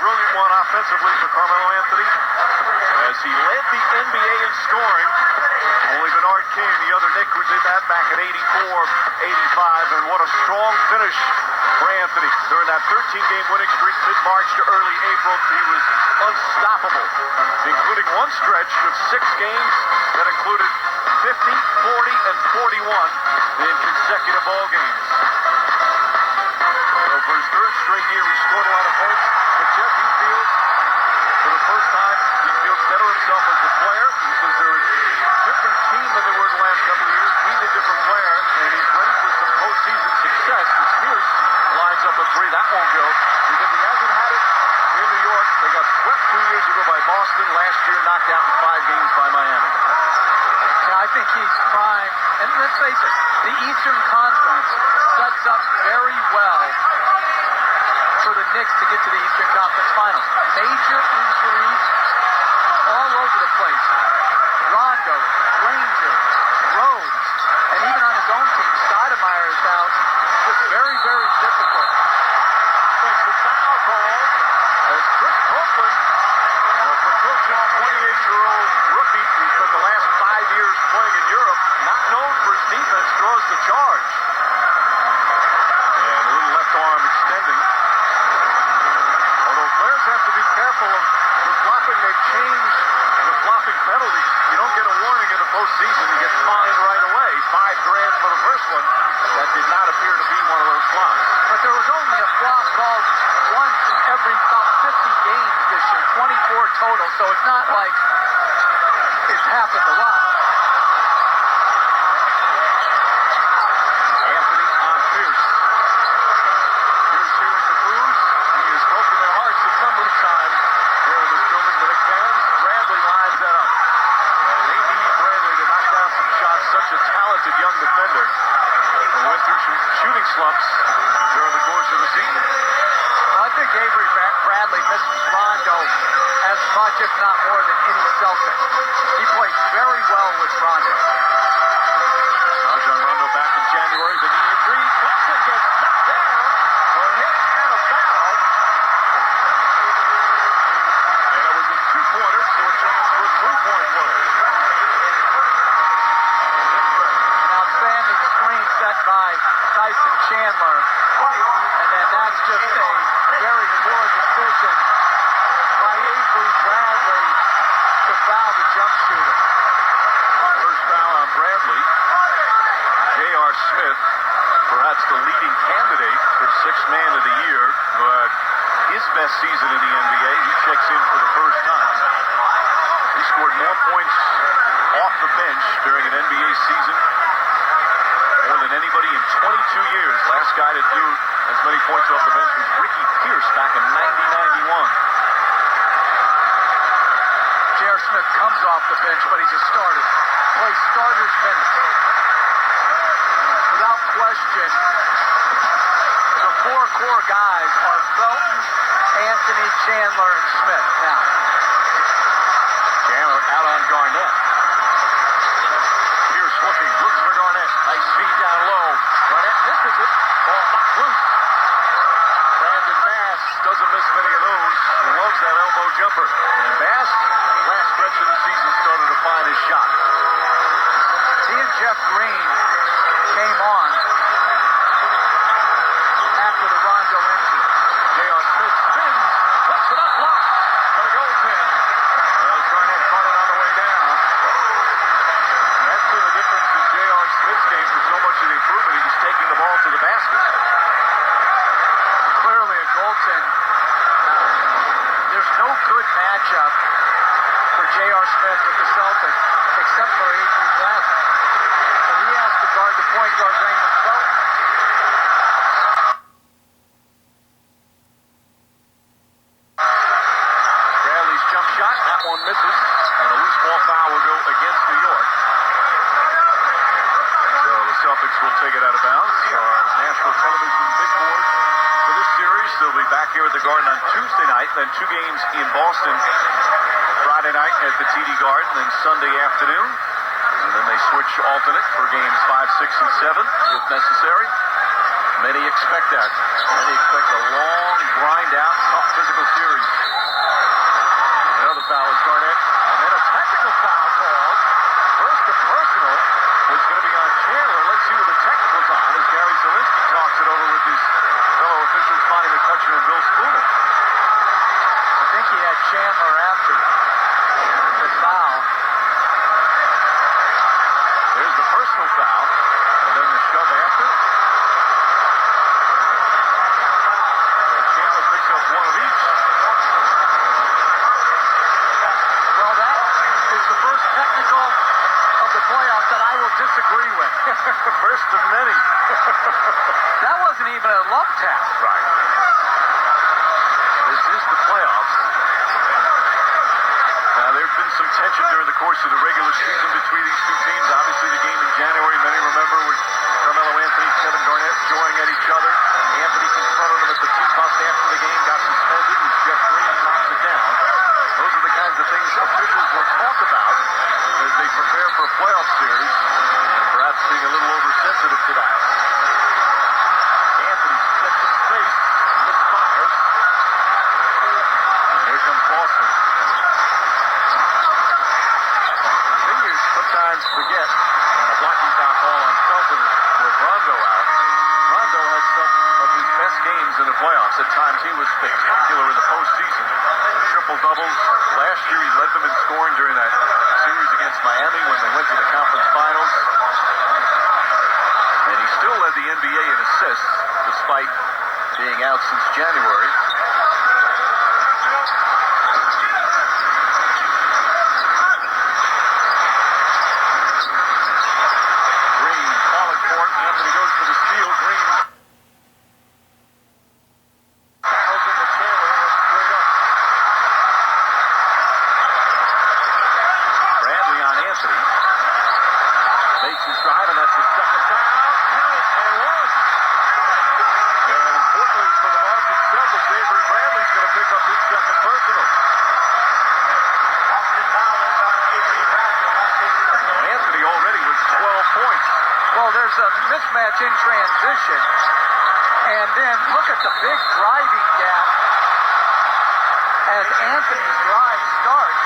brilliant one offensively for Carmelo Anthony as he led the NBA in scoring. Only Bernard King, the other Knick, who did that back at 84-85. And what a strong finish for Anthony. During that 13-game winning streak mid-March to early April, he was unstoppable, including one stretch of 6 games that included 50, 40, and 41 in consecutive ball games. So for his third straight year, he scored a lot of points. But Jeff, he feels, for the first time, he feels better himself as a player. He says they're a different team than they were the last couple of years. He's a different player, and he's ready for some postseason success. And Spears lines up a 3. That won't go because he hasn't had it in New York. They got swept 2 years ago by Boston. Last year, knocked out in 5 games by Miami. Yeah, I think he's prime. And let's face it, the Eastern Conference sets up very well for the Knicks to get to the Eastern Conference Finals. Major injuries all over the place. Rondo, Granger, Rose, and even on his own team, Stoudemire is out. Just very, very difficult. Thanks for foul call as Chris Copeland, a precocious 28-year-old rookie who spent the last 5 years playing in Europe, not known for his defense, draws the charge. And a little left arm extending. Although players have to be careful of the flopping. They've changed the flopping penalties. You don't get a warning in the postseason. You get fined right away. $5,000 for the first one. That did not appear to be one of those flops. But there was only a flop called once in every about 50 games this year, 24 total, so it's not like it's happened a lot. Anthony on Pierce. Pierce hearing the blues. He has broken their hearts a number of times here in this building. The Knicks fans, Bradley lines that up. And they need Bradley to knock down some shots. Such a talented young defender who went through some shooting slumps during the course of the season. Well, I think Avery Bradley misses Rondo as much, if not more, than any Celtic. He plays very well with Rondo. Rajon Rondo back in January. The knee injury. Thompson gets knocked down for a hit and a foul. And it was a 2-pointer, so a chance for a 3-point play. An outstanding screen set by Tyson Chandler. And then that's just a very poor decision by Avery Bradley to foul the jump shooter. First foul on Bradley. J.R. Smith, perhaps the leading candidate for Sixth Man of the Year, who had his best season in the NBA. He checks in for the first time. He scored more points off the bench during an NBA season more than anybody in 22 years. Last guy to do as many points off the bench was Ricky Pierce back in 90-91. J.R. Smith comes off the bench, but he's a starter. Plays starters minutes. Without question, the 4 core guys are Felton, Anthony, Chandler, and Smith now. Chandler out on Garnett. Pierce looking, looks for Garnett. Nice feed down low. Garnett misses it. Ball knocked loose. Brandon Bass doesn't miss many of those. He loves that elbow jumper. And Bass, last stretch of the season, started to find his shot. He and Jeff Green came on after the Rondo injury. J.R. Smith spins, puts it up, blocked. But a goaltend. Garnett caught it on the way down. And that's been the difference in J.R. Smith's game for so much of the improvement. He's taking the ball to the basket. Clearly a goaltend. There's no good matchup for J.R. Smith with the Celtics, except for Avery Bradley. But he has to guard the point guard Raymond Felton. Bradley's jump shot, that one misses. And a loose ball foul will go against New York. So the Celtics will take it out of bounds. National television big board for this series. They'll be back here at the Garden on Tuesday night, then 2 games in Boston Friday night at the TD Garden, then Sunday afternoon. And then they switch alternate for games 5, 6, and 7 if necessary. Many expect that. Many expect a long, grind-out, tough physical series. foul as Garnett. And then a technical foul called. First to personal was going to be on Chandler. Let's see what the technical's on as Gary Zielinski talks it over with his fellow officials, Bonnie McCutcheon and Bill Spooner. I think he had Chandler after the foul. There's the personal foul, and then the shove after. And Chandler picks up one of each. Well, that is the first technical of the playoffs that I will disagree with. First of many. That wasn't even a love tap. Right. This is the playoffs. Now, there have been some tension during the course of the regular season between these two teams. Obviously, the game in January, many remember, with Carmelo Anthony, Kevin Garnett joining at each other. Anthony confronted him at the team bus after the game, got suspended, and Jeff Green knocks it down. Those are the kinds of things officials will talk about as they prepare for a playoff series, and perhaps being a little oversensitive to that. Anthony gets his face, misfires, and here comes Boston. Sometimes forget on a blocking foul call on Shelton with Rondo out. Rondo had some of his best games in the playoffs. At times he was spectacular in the postseason. Triple doubles. Last year he led them in scoring during that series against Miami when they went to the conference finals. And he still led the NBA in assists despite being out since January. Anthony goes for the steal. Green tackles into Chandler and it's straight up. Bradley on Anthony. Makes his drive, and that's the second foul. Count it, and one. And unfortunately for the Boston Celtics, Avery Bradley's going to pick up his second personal. Anthony already with 12 points. Well, there's a mismatch in transition. And then look at the big driving gap as Anthony's drive starts.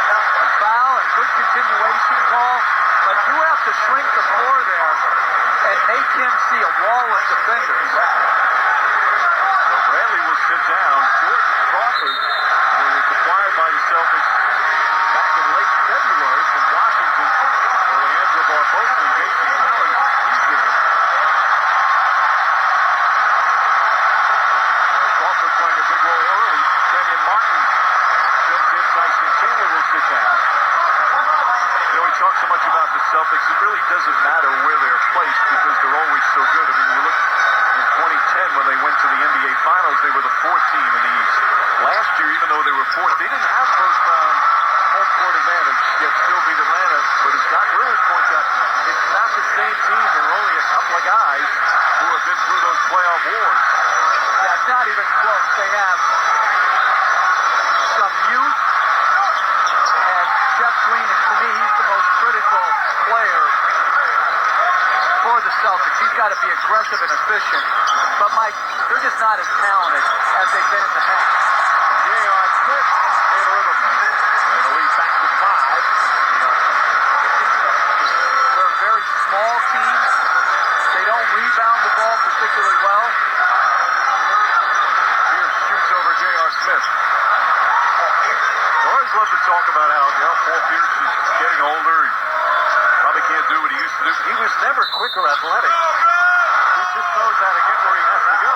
A foul and good continuation call. But you have to shrink the floor there and make him see a wall of defenders. Well, Bradley will sit down. Jordan Crawford, who was acquired by the Celtics back in late February from Washington. Leandro Barbosa and Jason Terry, he's with him. Crawford playing a big role early. Kenyon Martin fills in. Tyson Chandler will sit down. You know, we talk so much about the Celtics. It really doesn't matter where they're placed because they're always so good. I mean, you look in 2010 when they went to the NBA Finals, they were the fourth team in the East. Last year, even though they were fourth, they didn't have first round home court advantage, yet still beat Atlanta. But as Doc Rivers points out, it's not the same team. There are only a couple of guys who have been through those playoff wars. Yeah, it's not even close. They have some youth. And Jeff Green, and to me, he's the most critical player for the Celtics. He's got to be aggressive and efficient. But, Mike, they're just not as talented as they've been in the past. J.R. Smith in rhythm. And the lead back to 5. They're a very small team. They don't rebound the ball particularly well. Pierce shoots over J.R. Smith. I always love to talk about how, Paul Pierce is getting older. He probably can't do what he used to do. He was never quick or athletic. He just knows how to get where he has to go.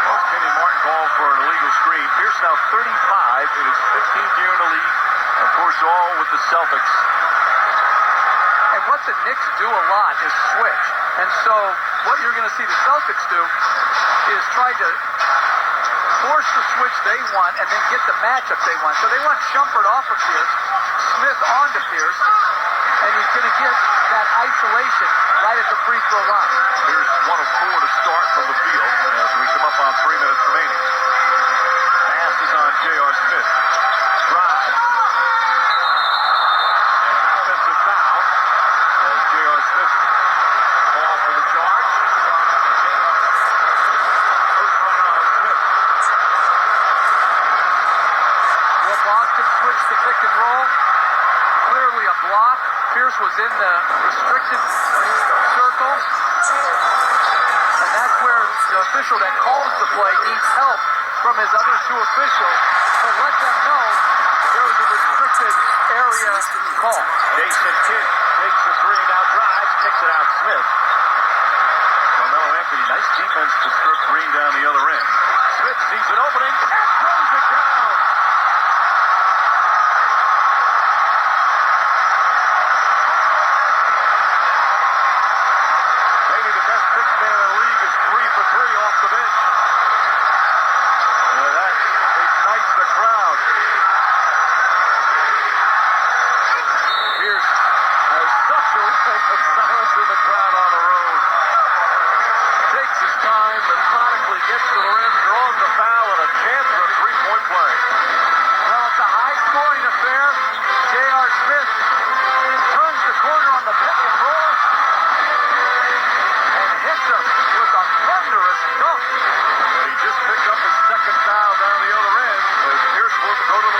Well, Kenyon Martin called for an illegal screen. Pierce now 35 in his 15th year in the league. Of course, all with the Celtics. And what the Knicks do a lot is switch. And so what you're going to see the Celtics do is try to force the switch they want and then get the matchup they want. So they want Shumpert off of Pierce, Smith onto Pierce, and he's going to get that isolation right at the free throw line. Pierce 1 of 4 to start from the field as we come up on 3 minutes remaining. Pass is on J.R. Smith. Drive. And an offensive foul as J.R. Smith calls for the charge. First foul on Smith. pick and roll. Clearly a block. Pierce was in the restricted circle. And that's where the official that calls the play needs help from his other two officials to let them know there was a restricted area call. Jason Kidd takes the three, now drives, kicks it out Smith. Carmelo Anthony, nice defense to strip Green down the other end. Smith sees an opening and throws it down. Maybe the best sixth man in the league is 3 for 3 off the bench. That ignites the crowd. Pierce has such a way of silencing the crowd on the road. Takes his time, methodically gets to the rim, draws the foul, and a chance for a three-point play. Well, it's a high-scoring affair. J.R. Smith turns the corner on the pick and roll and hits him with a thunderous dunk. But he just picked up his second foul down the other end as Pierce will go to the